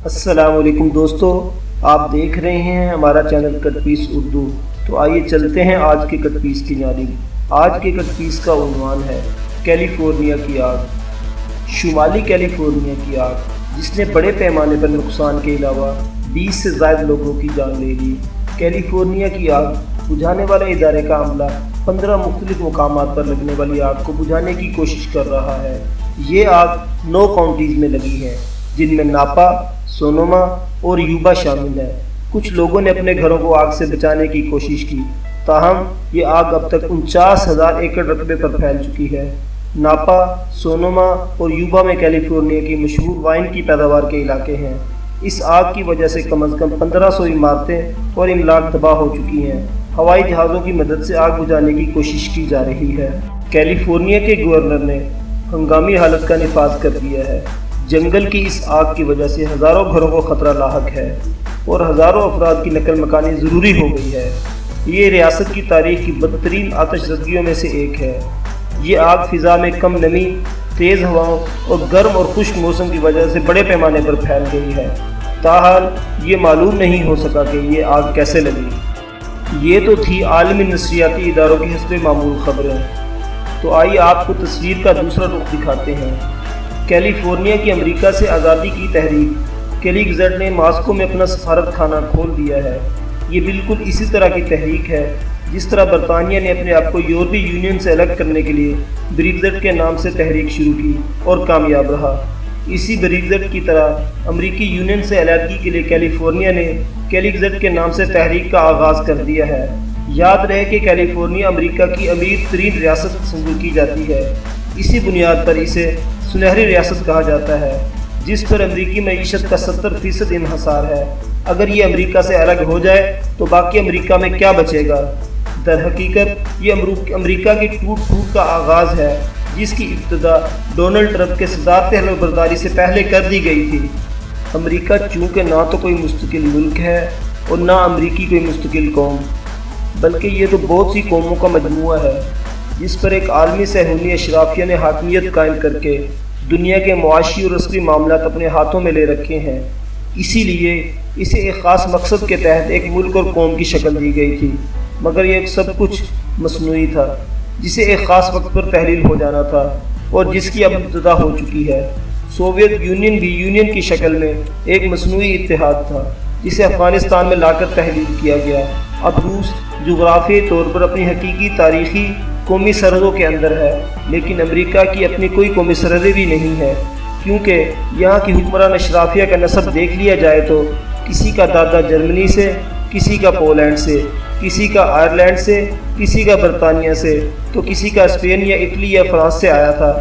السلام علیکم دوستو، آپ دیکھ رہے ہیں ہمارا چینل کٹ پیس اردو۔ تو آئیے چلتے ہیں آج کے کٹ پیس کی جانب۔ آج کے کٹ پیس کا عنوان ہے کیلیفورنیا کی آگ۔ شمالی کیلیفورنیا کی آگ جس نے بڑے پیمانے پر نقصان کے علاوہ 20 سے زائد لوگوں کی جان لے لی۔ کیلیفورنیا کی آگ بجھانے والے ادارے کا عملہ 15 مختلف مقامات پر لگنے والی آگ کو بجھانے کی کوشش کر رہا ہے۔ یہ آگ 9 کاؤنٹیز میں لگی ہے، جن میں ناپا، سونوما اور یوبا شامل ہے۔ کچھ لوگوں نے اپنے گھروں کو آگ سے بچانے کی کوشش کی، تاہم یہ آگ اب تک 49,000 ایکڑ رقبے پر پھیل چکی ہے۔ ناپا، سونوما اور یوبا میں کیلیفورنیا کی مشہور وائن کی پیداوار کے علاقے ہیں۔ اس آگ کی وجہ سے کم از کم 1500 عمارتیں اور املاک تباہ ہو چکی ہیں۔ ہوائی جہازوں کی مدد سے آگ بجھانے کی کوشش کی جا رہی ہے۔ کیلیفورنیا کے گورنر نے ہنگامی حالت کا نفاذ کر دیا ہے۔ جنگل کی اس آگ کی وجہ سے ہزاروں گھروں کو خطرہ لاحق ہے اور ہزاروں افراد کی نقل مکانی ضروری ہو گئی ہے۔ یہ ریاست کی تاریخ کی بدترین آتش زدگیوں میں سے ایک ہے۔ یہ آگ فضا میں کم نمی، تیز ہواؤں اور گرم اور خشک موسم کی وجہ سے بڑے پیمانے پر پھیل گئی ہے۔ تاحال یہ معلوم نہیں ہو سکا کہ یہ آگ کیسے لگی۔ یہ تو تھی عالمی نشریاتی اداروں کی حسب معمول خبریں۔ تو آئیے آپ کو تصویر کا دوسرا رخ دکھاتے ہیں۔ کیلیفورنیا کی امریکہ سے آزادی کی تحریک کیلیگ زیڈ نے ماسکو میں اپنا سفارت خانہ کھول دیا ہے۔ یہ بالکل اسی طرح کی تحریک ہے جس طرح برطانیہ نے اپنے آپ کو یورپی یونین سے الگ کرنے کے لیے بریگزٹ کے نام سے تحریک شروع کی اور کامیاب رہا۔ اسی بریگزٹ کی طرح امریکی یونین سے علیحدگی کے لیے کیلیفورنیا نے کیلیگ زیڈ کے نام سے تحریک کا آغاز کر دیا ہے۔ یاد رہے کہ کیلیفورنیا امریکہ کی امیر ترین ریاست سمجھی کی جاتی ہے۔ اسی بنیاد پر اسے سنہری ریاست کہا جاتا ہے، جس پر امریکی معیشت کا 70% انحصار ہے۔ اگر یہ امریکہ سے الگ ہو جائے تو باقی امریکہ میں کیا بچے گا؟ در حقیقت یہ امریکہ کی ٹوٹ پھوٹ کا آغاز ہے، جس کی ابتدا ڈونلڈ ٹرمپ کے صدارت حلف برداری سے پہلے کر دی گئی تھی۔ امریکہ چونکہ نہ تو کوئی مستقل ملک ہے اور نہ امریکی کوئی مستقل قوم، بلکہ یہ تو بہت سی قوموں کا مجموعہ ہے، جس پر ایک عالمی صہیونی اشرافیہ نے حاکمیت قائم کر کے دنیا کے معاشی اور عسکری معاملات اپنے ہاتھوں میں لے رکھے ہیں۔ اسی لیے اسے ایک خاص مقصد کے تحت ایک ملک اور قوم کی شکل دی گئی تھی، مگر یہ سب کچھ مصنوعی تھا، جسے ایک خاص وقت پر تحلیل ہو جانا تھا اور جس کی اب ابتدا ہو چکی ہے۔ سوویت یونین بھی یونین کی شکل میں ایک مصنوعی اتحاد تھا، جسے افغانستان میں لا کر تحلیل کیا گیا۔ اب روس جغرافیائی طور پر اپنی حقیقی تاریخی قومی سرحدوں کے اندر ہے، لیکن امریکہ کی اپنی کوئی قومی سرحدیں بھی نہیں ہے، کیونکہ یہاں کی حکمران اشرافیہ کا نسب دیکھ لیا جائے تو کسی کا دادا جرمنی سے، کسی کا پولینڈ سے، کسی کا آئرلینڈ سے، کسی کا برطانیہ سے، تو کسی کا اسپین یا اٹلی یا فرانس سے آیا تھا۔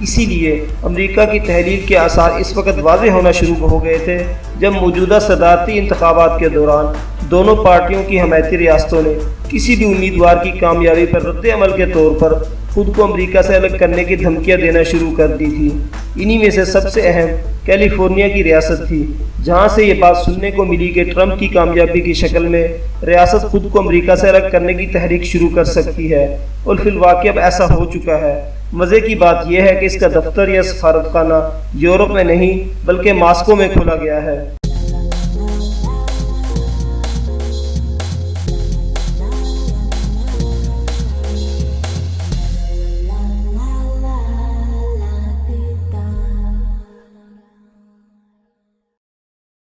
اسی لیے امریکہ کی تحلیل کے آثار اس وقت واضح ہونا شروع ہو گئے تھے جب موجودہ صدارتی انتخابات کے دوران دونوں پارٹیوں کی حمایتی ریاستوں نے کسی بھی امیدوار کی کامیابی پر رد عمل کے طور پر خود کو امریکہ سے الگ کرنے کی دھمکیاں دینا شروع کر دی تھی۔ انہی میں سے سب سے اہم کیلیفورنیا کی ریاست تھی، جہاں سے یہ بات سننے کو ملی کہ ٹرمپ کی کامیابی کی شکل میں ریاست خود کو امریکہ سے الگ کرنے کی تحریک شروع کر سکتی ہے، اور فی الواقع اب ایسا ہو چکا ہے۔ مزے کی بات یہ ہے کہ اس کا دفتر یا سفارت خانہ یورپ میں نہیں بلکہ ماسکو میں کھولا گیا ہے۔